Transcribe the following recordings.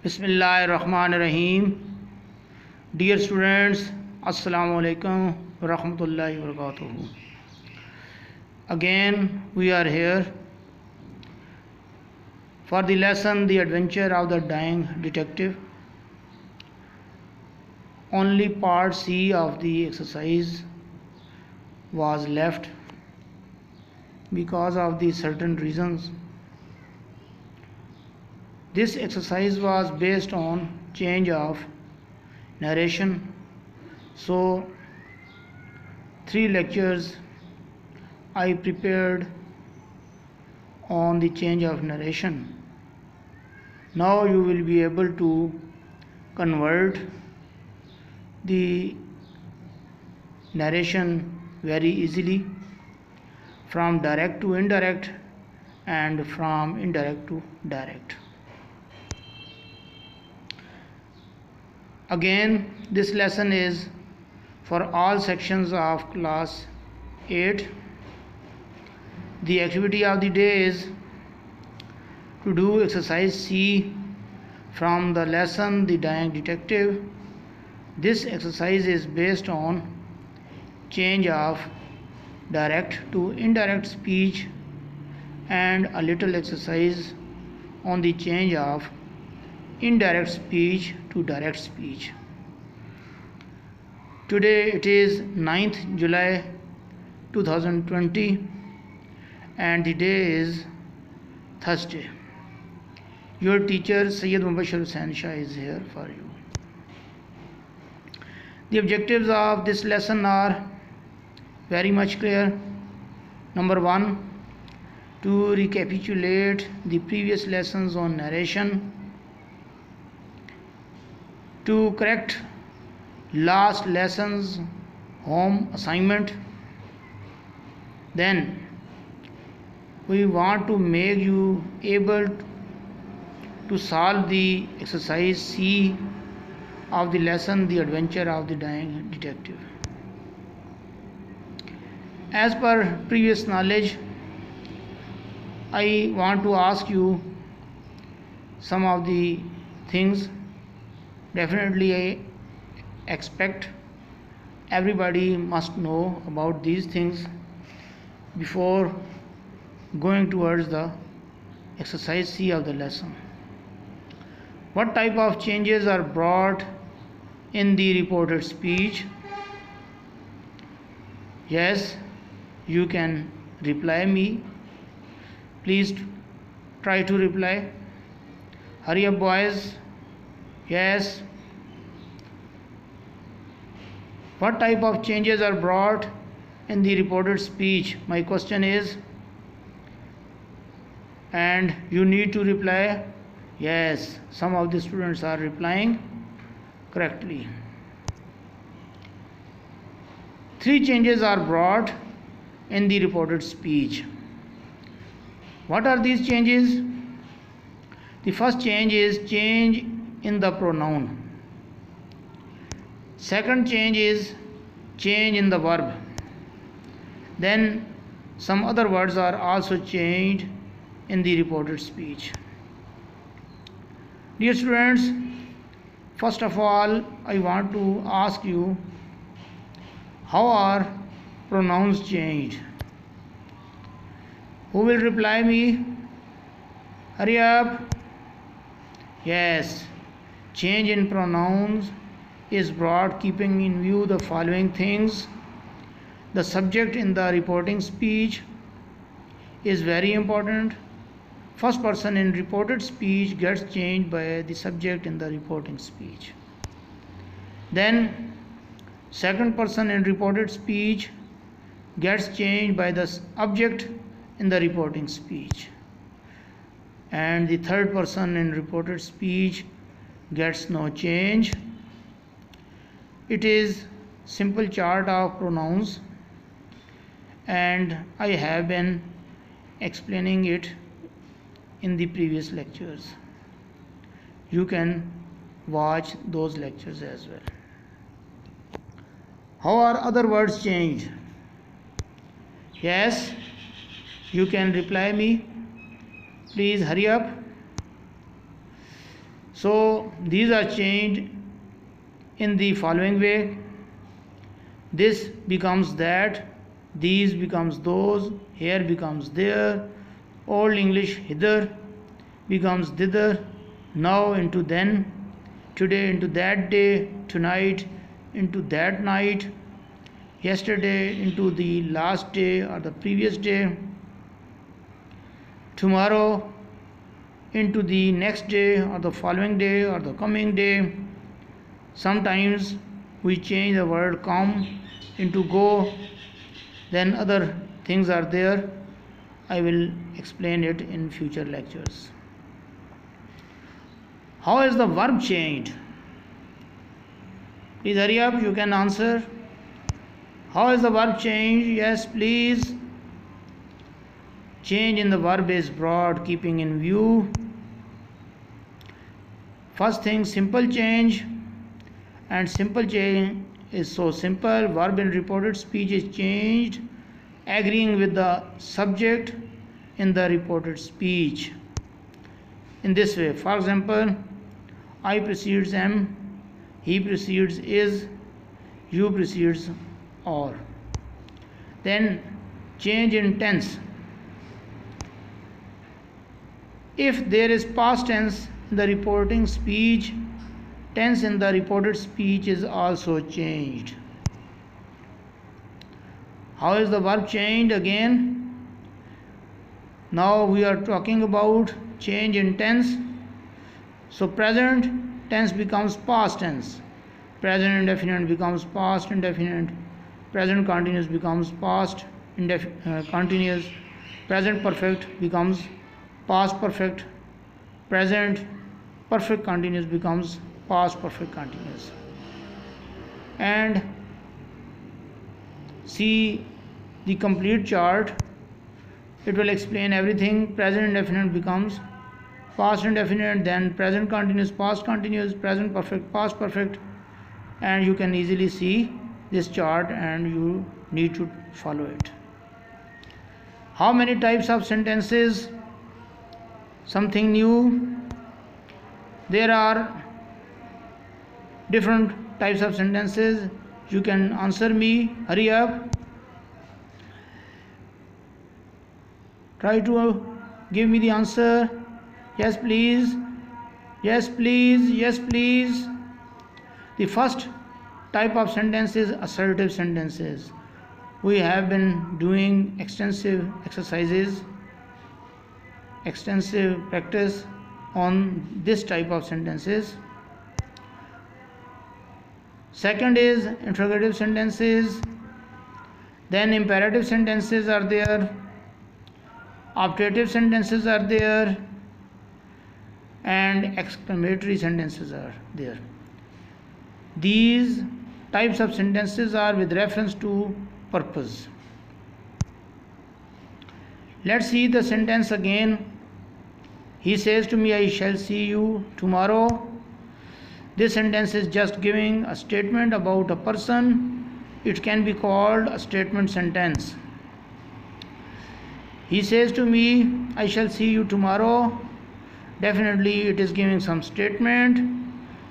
बिस्मिल्लाहिर्रहमानिर्रहीम। Dear students, Assalamu alaikum warahmatullahi wabarakatuh. Again we are here for the lesson The Adventure of the Dying Detective. Only part C of the exercise was left because of the certain reasons. This exercise was based on change of narration, so 3 lectures I prepared on the change of narration. Now you will be able to convert the narration very easily from direct to indirect and from indirect to direct. Again, this lesson is for all sections of class 8. The activity of the day is to do exercise C from the lesson The Dying Detective. This exercise is based on change of direct to indirect speech and a little exercise on the change of indirect speech to direct speech. Today it is 9th July 2020 and the day is Thursday. Your teacher Sayyid Mubashir Hussain Shah is here for you. The objectives of this lesson are very much clear. Number 1, to recapitulate the previous lessons on narration, to correct last lesson's home assignment. Then we want to make you able to solve the exercise C of the lesson The Adventure of the Dying Detective. As per previous knowledge, I want to ask you some of the things. Definitely I expect everybody must know about these things before going towards the exercise C of the lesson. What type of changes are brought in the reported speech? Yes, you can reply me. Please try to reply. Hurry up, boys. Yes. What type of changes are brought in the reported speech? My question is, and you need to reply. Yes, some of the students are replying correctly. 3 changes are brought in the reported speech. What are these changes? The first change is change in the pronoun. Second change is change in the verb. Then some other words are also changed in the reported speech. Dear students, first of all, I want to ask you, how are pronouns changed? Who will reply me? Hurry up. Yes, change in pronouns is brought keeping in view the following things. The subject in the reporting speech is very important. First person in reported speech gets changed by the subject in the reporting speech. Then second person in reported speech gets changed by the object in the reporting speech. And the third person in reported speech gets no change. It is simple chart of pronouns and I have been explaining it in the previous lectures. You can watch those lectures as well. How are other words changed? Yes, you can reply me. Please hurry up. So these are changed in the following way. This becomes that, these becomes those, here becomes there, Old English hither becomes thither, now into then, today into that day, tonight into that night, yesterday into the last day or the previous day, tomorrow into the next day or the following day or the coming day. Sometimes we change the word come into go, then other things are there. I will explain it in future lectures. How is the verb changed? Please hurry up, you can answer. How is the verb changed? Yes, please. Change in the verb is brought keeping in view. First thing, simple change. And simple change is so simple. Verb in reported speech is changed agreeing with the subject in the reported speech. In this way, for example, I precedes am, he precedes is, you precedes are. Then change in tense. If there is past tense in the reporting speech, tense in the reported speech is also changed. How is the verb changed again? Now we are talking about change in tense. So present tense becomes past tense, present indefinite becomes past indefinite, present continuous becomes past continuous, present perfect becomes past perfect, present perfect continuous becomes past perfect continuous. And see the complete chart, it will explain everything. Present indefinite becomes past indefinite, then present continuous, past continuous, present perfect, past perfect, and you can easily see this chart and you need to follow it. How many types of sentences? Something new. There are different types of sentences. You can answer me. Hurry up. Try to give me the answer. Yes, please. Yes, please. Yes, please. The first type of sentence is assertive sentences. We have been doing extensive exercises, extensive practice on this type of sentences. Second is interrogative sentences. Then imperative sentences are there, optative sentences are there, and exclamatory sentences are there. These types of sentences are with reference to purpose. Let's see the sentence again. He says to me, I shall see you tomorrow. This sentence is just giving a statement about a person. It can be called a statement sentence. He says to me, I shall see you tomorrow. Definitely it is giving some statement.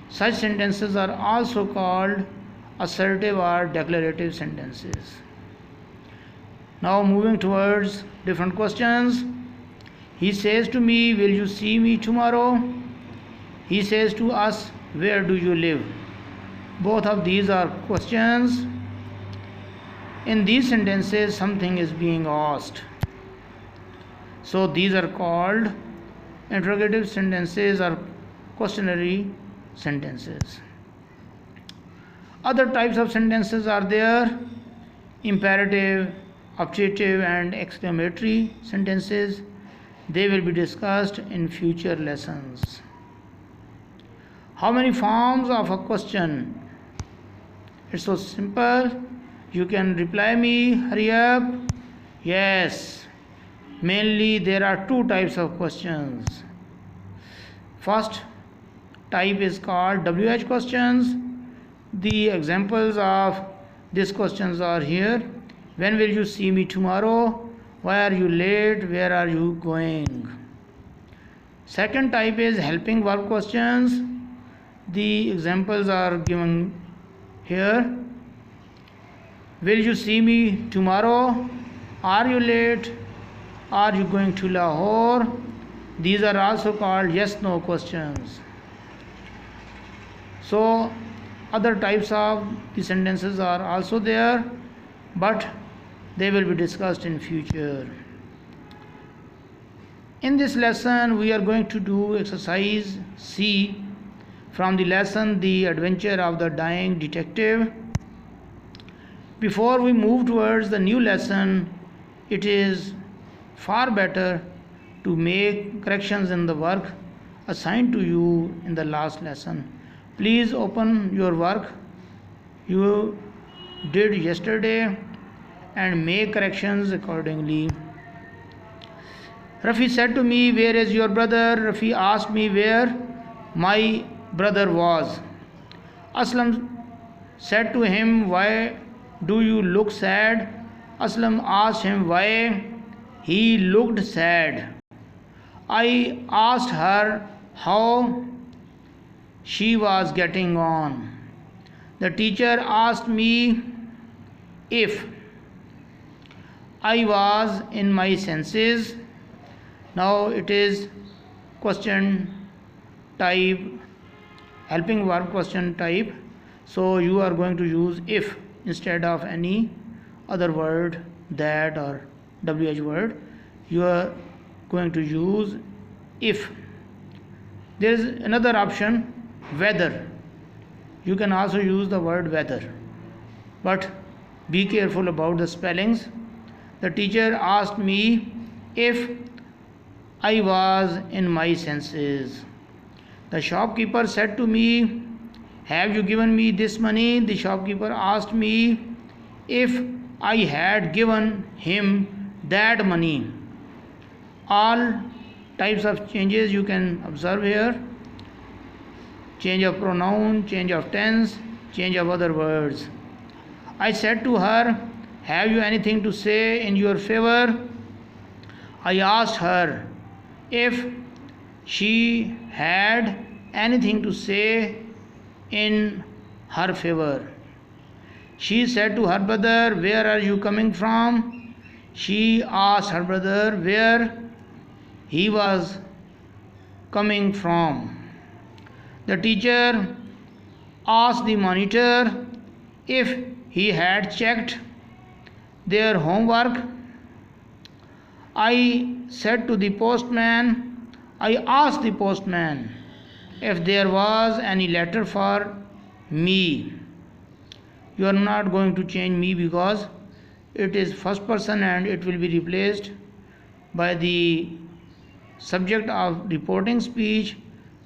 Such sentences are also called assertive or declarative sentences. Now moving towards different questions. He says to me, will you see me tomorrow? He says to us, where do you live? Both of these are questions. In these sentences, something is being asked. So these are called interrogative sentences or questionary sentences. Other types of sentences are there: imperative, optative, and exclamatory sentences. They will be discussed in future lessons. How many forms of a question? It's so simple. You can reply me. Hurry up. Yes. Mainly there are two types of questions. First type is called WH questions. The examples of these questions are here. When will you see me tomorrow? Why are you late? Where are you going? Second type is helping verb questions. The examples are given here. Will you see me tomorrow? Are you late? Are you going to Lahore? These are also called yes/no questions. So other types of the sentences are also there, but they will be discussed in future. In this lesson we are going to do exercise C from the lesson The Adventure of the Dying Detective. Before we move towards the new lesson, it is far better to make corrections in the work assigned to you in the last lesson. Please open your work you did yesterday and make corrections accordingly. Rafi said to me, "Where is your brother?" Rafi asked me where my brother was. Aslam said to him, "Why do you look sad?" Aslam asked him why he looked sad. I asked her how she was getting on. The teacher asked me if I was in my senses. Now it is question type, helping verb question type. So you are going to use if instead of any other word, that or WH word. You are going to use if. There is another option, whether. You can also use the word whether, but be careful about the spellings. The teacher asked me if I was in my senses. The shopkeeper said to me, "Have you given me this money?" The shopkeeper asked me if I had given him that money. All types of changes you can observe here. Change of pronoun, change of tense, change of other words. I said to her, "Have you anything to say in your favor?" I asked her if she had anything to say in her favor. She said to her brother, "Where are you coming from?" She asked her brother where he was coming from. The teacher asked the monitor if he had checked their homework. I said to the postman, I asked the postman if there was any letter for me. You are not going to change me because it is first person and it will be replaced by the subject of reporting speech,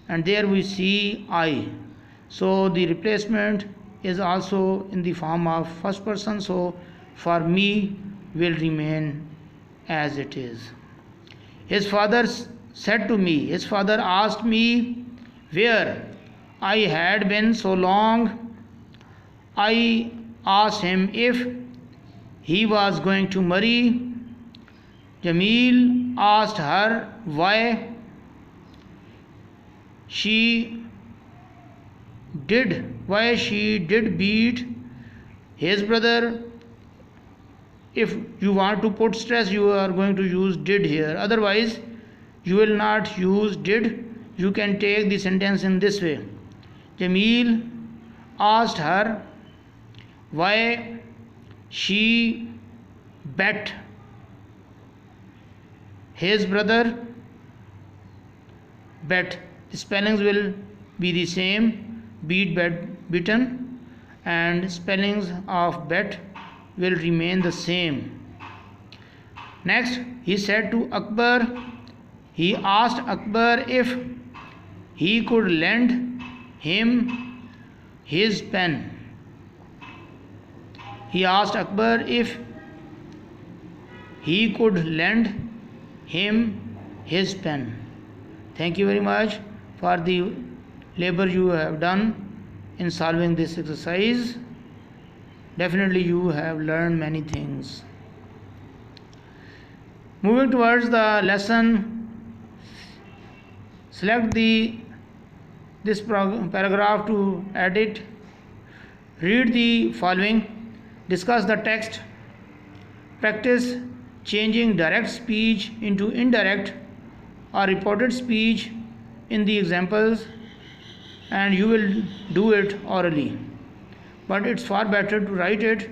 and there we see I. So the replacement is also in the form of first person, so for me will remain as it is. His father said to me, his father asked me where I had been so long. I asked him if he was going to marry. Jamil asked her why she did beat his brother. If you want to put stress, you are going to use did here. Otherwise, you will not use did. You can take the sentence in this way. Jamil asked her why she bet his brother. Bet, the spellings will be the same, beat, bet, beaten, and spellings of bet will remain the same. Next, he said to Akbar, he asked Akbar if he could lend him his pen. He asked Akbar if he could lend him his pen. Thank you very much for the labor you have done in solving this exercise. Definitely you have learned many things. Moving towards the lesson Select this paragraph to edit. Read the following. Discuss the text. Practice changing direct speech into indirect or reported speech in the examples, and you will do it orally. But it's far better to write it.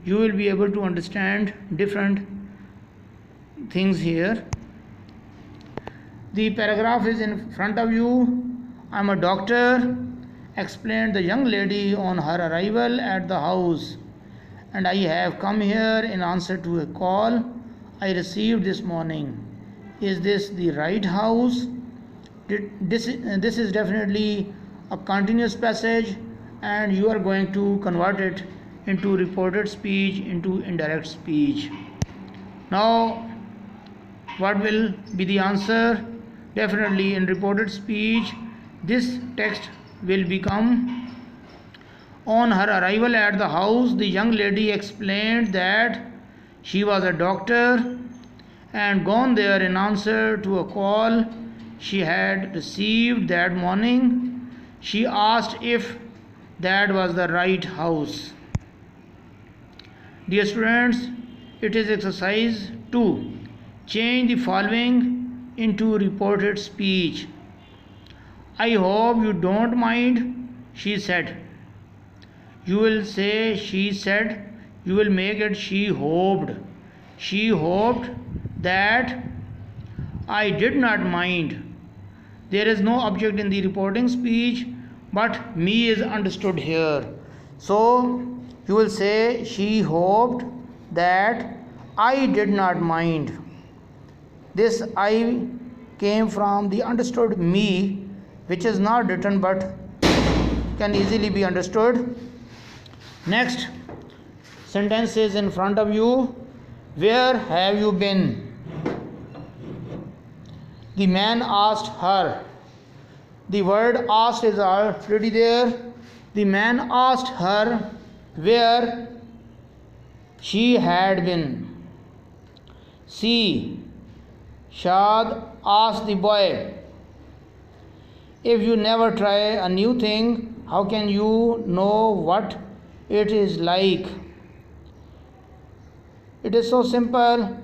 You will be able to understand different things here. The paragraph is in front of you. I'm a doctor, explained the young lady on her arrival at the house, and I have come here in answer to a call I received this morning. Is this the right house? This is definitely a continuous passage, and you are going to convert it into reported speech into indirect speech. Now, what will be the answer? Definitely in reported speech, this text will become: on her arrival at the house, the young lady explained that she was a doctor and gone there in answer to a call she had received that morning. She asked if that was the right house. Dear students, it is exercise 2. Change the following into reported speech. I hope you don't mind, she said. You will say she said. You will make it she hoped. She hoped that. I did not mind. There is no object in the reporting speech, but me is understood here. So you will say she hoped that I did not mind. This I came from the understood me, which is not written but can easily be understood. Next sentence is in front of you. Where have you been? The man asked her. The word asked is already there. The man asked her where she had been. C. Shad asked the boy, if you never try a new thing, how can you know what it is like? It is so simple.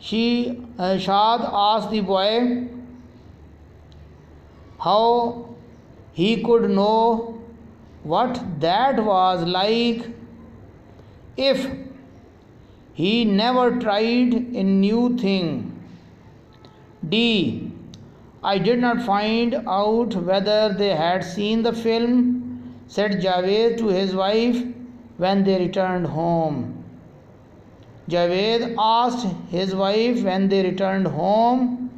Shad asked the boy how he could know what that was like if he never tried a new thing. D. I did not find out whether they had seen the film, said Javed to his wife when they returned home. Javed asked his wife when they returned home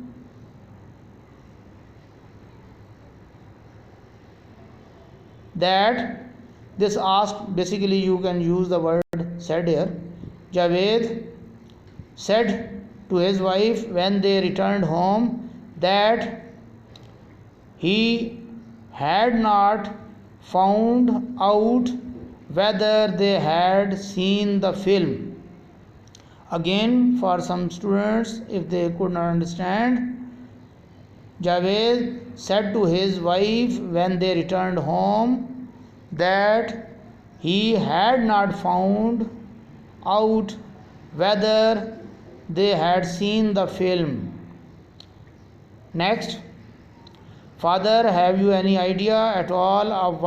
that. This asked, basically you can use the word said here. Javed said to his wife when they returned home that he had not found out whether they had seen the film. Again, for some students, if they could not understand, Javed said to his wife when they returned home that he had not found out whether they had seen the film. Next, father, have you any idea at all of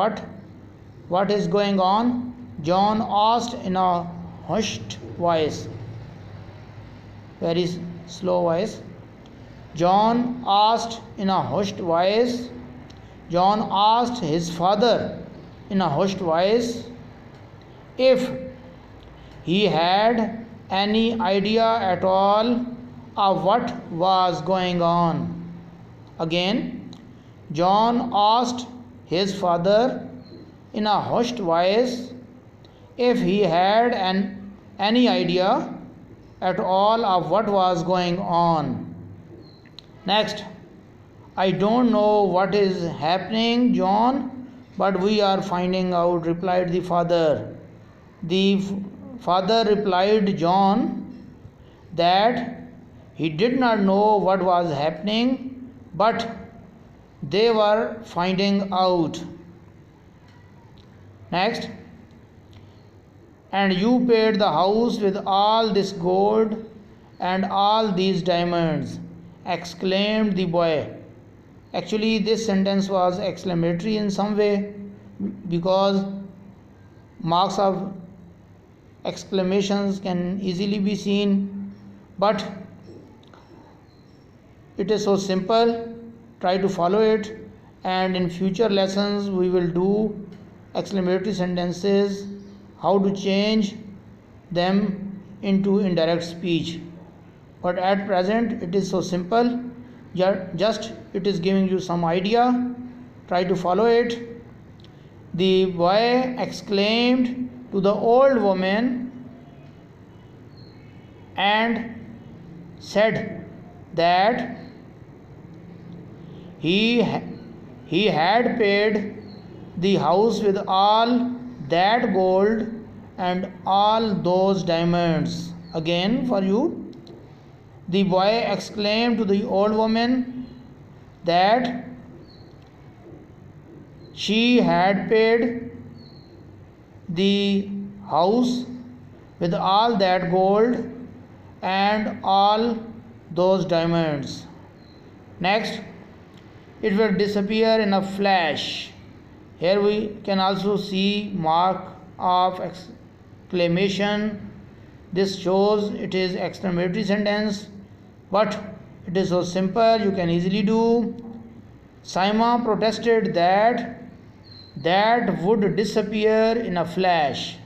what is going on? John asked in a hushed voice. Very slow voice. John asked in a hushed voice. John asked his father in a hushed voice if he had any idea at all of what was going on. Again, John asked his father in a hushed voice if he had any idea at all of what was going on. Next, I don't know what is happening, John, but we are finding out, replied the father. The father replied John that he did not know what was happening, but they were finding out. Next, and you paid the house with all this gold and all these diamonds, exclaimed the boy. Actually, this sentence was exclamatory in some way, because marks of exclamations can easily be seen, but it is so simple. Try to follow it, and in future lessons we will do exclamatory sentences, how to change them into indirect speech. But at present it is so simple, just it is giving you some idea. Try to follow it. The boy exclaimed to the old woman and said that he had paid the house with all that gold and all those diamonds. Again for you. The boy exclaimed to the old woman that she had paid the house with all that gold and all those diamonds. Next, it will disappear in a flash. Here we can also see mark of exclamation. This shows it is exclamatory sentence, but it is so simple, you can easily do. Saima protested that would disappear in a flash.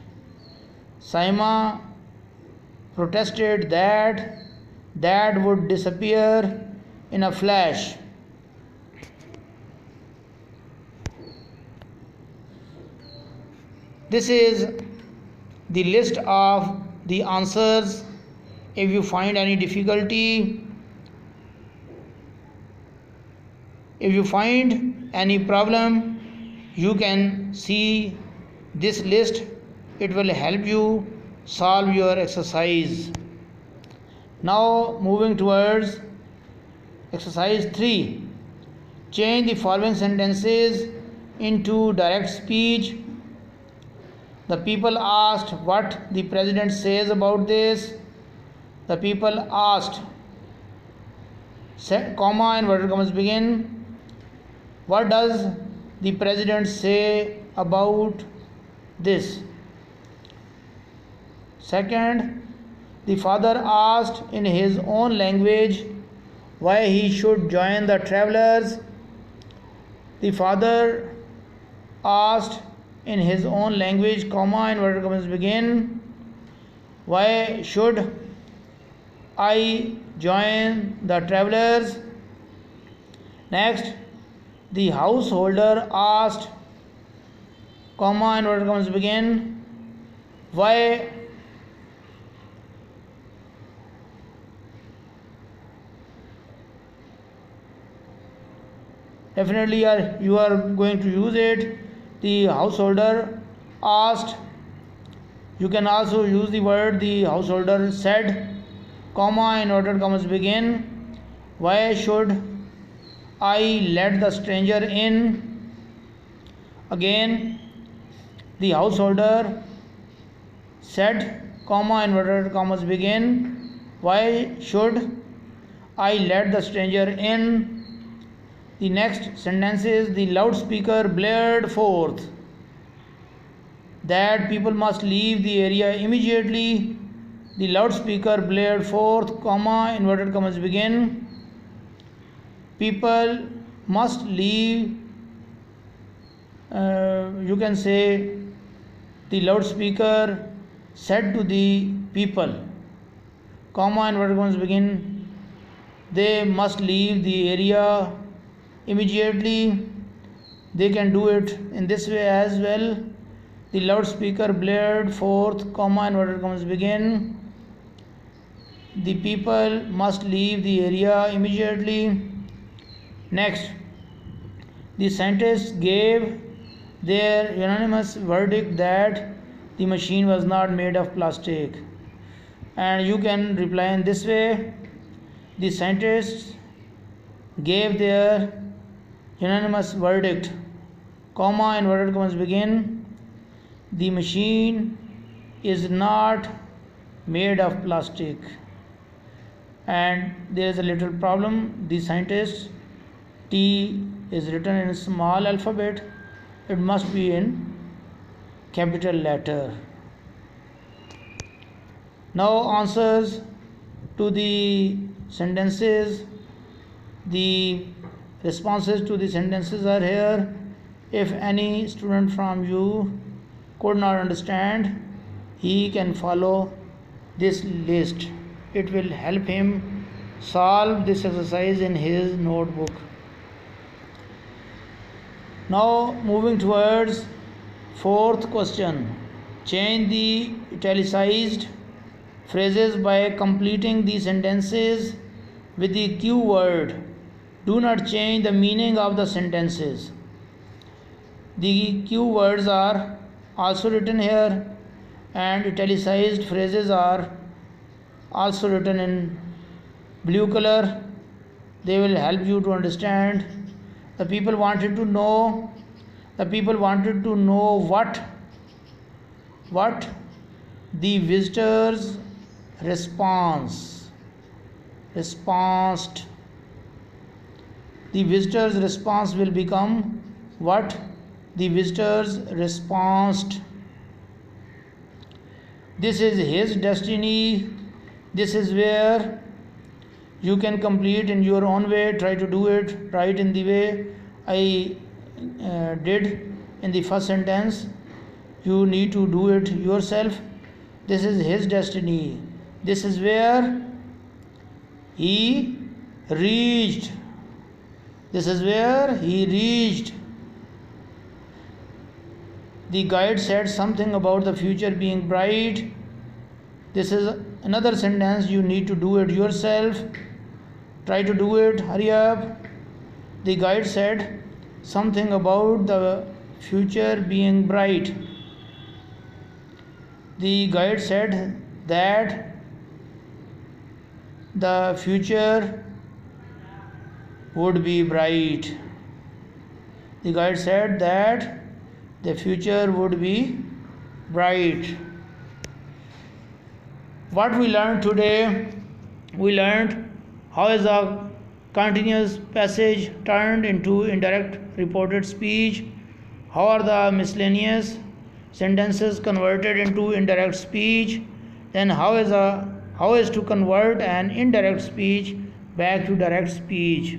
Saima protested that would disappear in a flash. This is the list of the answers. If you find any difficulty, if you find any problem, you can see this list. It will help you solve your exercise. Now moving towards exercise 3. Change the following sentences into direct speech. The people asked what the president says about this. The people asked, comma, inverted commas begin. What does the president say about this? Second, the father asked in his own language why he should join the travelers. The father asked in his own language, comma, inverted commas begin, why should I join the travelers? Next, the householder asked, comma, inverted commas begin, why definitely you are going to use it. The householder asked. You can also use the word the householder said, comma, inverted commas begin, why should I let the stranger in? Again, the householder said, comma, inverted commas begin, why should I let the stranger in? The next sentence is, the loudspeaker blared forth that people must leave the area immediately. The loudspeaker blared forth, comma, inverted commas begin, people must leave. You can say the loudspeaker said to the people, comma, inverted commas begin, they must leave the area immediately. They can do it in this way as well. The loudspeaker blared forth, comma, inverted commas begin, the people must leave the area immediately. Next, the scientists gave their unanimous verdict that the machine was not made of plastic. And you can reply in this way, the scientists gave their Unanimous verdict. Comma, inverted commas begin. The machine is not made of plastic. And there is a little problem. The scientist, T is written in small alphabet. It must be in capital letter. Now answers to the sentences. The responses to the sentences are here. If any student from you could not understand, he can follow this list. It will help him solve this exercise in his notebook. Now moving towards fourth question. Change the italicized phrases by completing the sentences with the cue word. Do not change the meaning of the sentences. The cue words are also written here, and italicized phrases are also written in blue color. They will help you to understand. The people wanted to know what the visitors response. The visitor's response will become what the visitors responded. This is his destiny. This is where you can complete in your own way. Try to do it right in the way I did in the first sentence. You need to do it yourself. This is his destiny. This is where he reached. This is where he reached. The guide said something about the future being bright. This is another sentence. You need to do it yourself. Try to do it. Hurry up. The guide said something about the future being bright. The guide said that the future would be bright. The guide said that the future would be bright. What we learned today, we learned how is a continuous passage turned into indirect reported speech, how are the miscellaneous sentences converted into indirect speech, then how is to convert an indirect speech back to direct speech.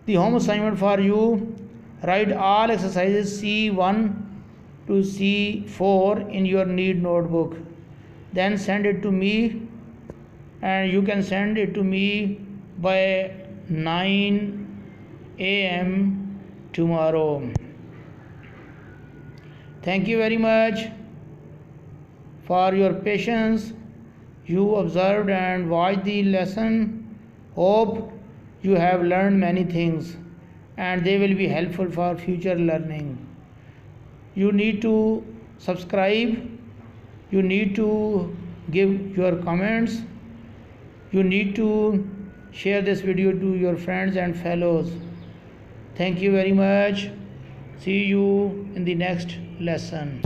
The home assignment for you: write all exercises C1 to C4 in your need notebook. Then send it to me, and you can send it to me by 9 a.m. tomorrow. Thank you very much for your patience. You observed and watched the lesson. Hope you have learned many things and they will be helpful for future learning. You need to subscribe. You need to give your comments. You need to share this video to your friends and fellows. Thank you very much. See you in the next lesson.